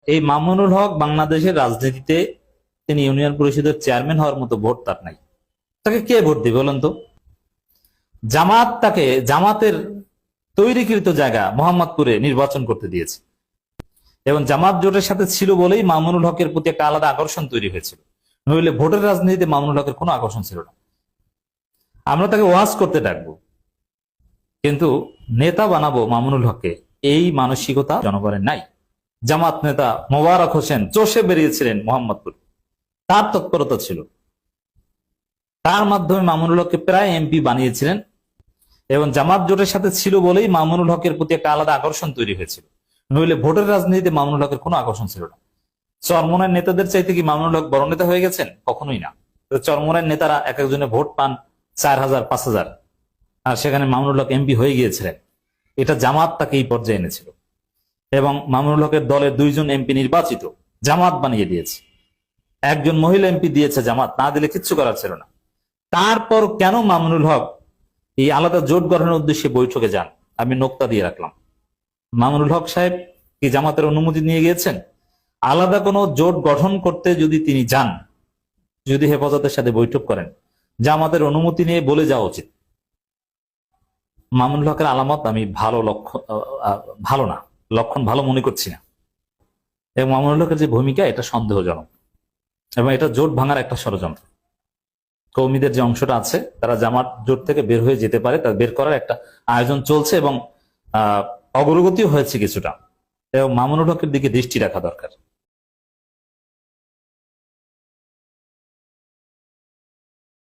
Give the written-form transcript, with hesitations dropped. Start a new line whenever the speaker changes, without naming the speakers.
এই মামুনুল হক বাংলাদেশের রাজনীতিতে তিনি ইউনিয়ন পরিষদের চেয়ারম্যান হওয়ার মতো ভোট তার নাই। তাকে কে ভোট দিবে বলেন তো? জামাত তাকে জামাতের তৈরিকৃত জায়গা মোহাম্মদপুরে নির্বাচন করতে দিয়েছে এবং জামাত জোটের সাথে ছিল বলেই মামুনুল হকের প্রতি একটা আলাদা আকর্ষণ তৈরি হয়েছিল। নইলে ভোটের রাজনীতিতে মামুনুল হকের কোনো আকর্ষণ ছিল না। আমরা তাকে ওয়াজ করতে ডাকবো, কিন্তু নেতা বানাবো মামুনুল হককে, এই মানসিকতা জনগণের নাই। জামাত নেতা মোবারক হোসেন চষে বেরিয়েছিলেন মোহাম্মদপুর, তার তৎপরতা ছিল, তার মাধ্যমে মামুনুল হককে প্রায় এমপি বানিয়েছিলেন এবং জামাত জোটের সাথে ছিল বলেই মামুনুল হকের প্রতি একটা আলাদা আকর্ষণ তৈরি হয়েছিল। নইলে ভোটের রাজনীতিতে মামুনুল হকের কোনো আকর্ষণ ছিল না। চরমোনার নেতাদের চাইতে কি মামুনুল হক বড় নেতা হয়ে গেছেন? কখনোই না। চরমোনার নেতারা এক একজনে ভোট পান 4,000 5,000, আর সেখানে মামুনুল হক এমপি হয়ে গিয়েছিলেন। এটা জামাত তাকে এই পর্যায়ে এনেছিল এবং মামুনুল হকের দলের 2 জন এমপি নির্বাচিত, জামাত বানিয়ে দিয়েছে। একজন মহিলা এমপি দিয়েছে জামাত, না দিলে কিচ্ছু করার ছিল না। তারপর কেন মামুনুল হক এই আলাদা জোট গঠনের উদ্দেশ্যে বৈঠকে যান? আমি নোক্তা দিয়ে রাখলাম। মামুনুল হক সাহেব কি জামাতের অনুমতি নিয়ে গিয়েছেন? আলাদা কোনো জোট গঠন করতে যদি তিনি যান, যদি হেফাজতের সাথে বৈঠক করেন, জামাতের অনুমতি নিয়ে বলে যাওয়া উচিত। মামুনুল হকের আলামত আমি ভালো না, লক্ষণ ভালো মনে করছি না। এবং মামুনুল হকের যে ভূমিকা, এটা সন্দেহজনক এবং এটা জোট ভাঙার একটা ষড়যন্ত্র। কৌমিদের যে অংশটা আছে, তারা জামাত জোট থেকে বের হয়ে যেতে পারে, তা বের করার একটা আয়োজন চলছে এবং অগ্রগতিও হয়েছে কিছুটা, এবং মামুনুল হকের দিকে দৃষ্টি রাখা দরকার।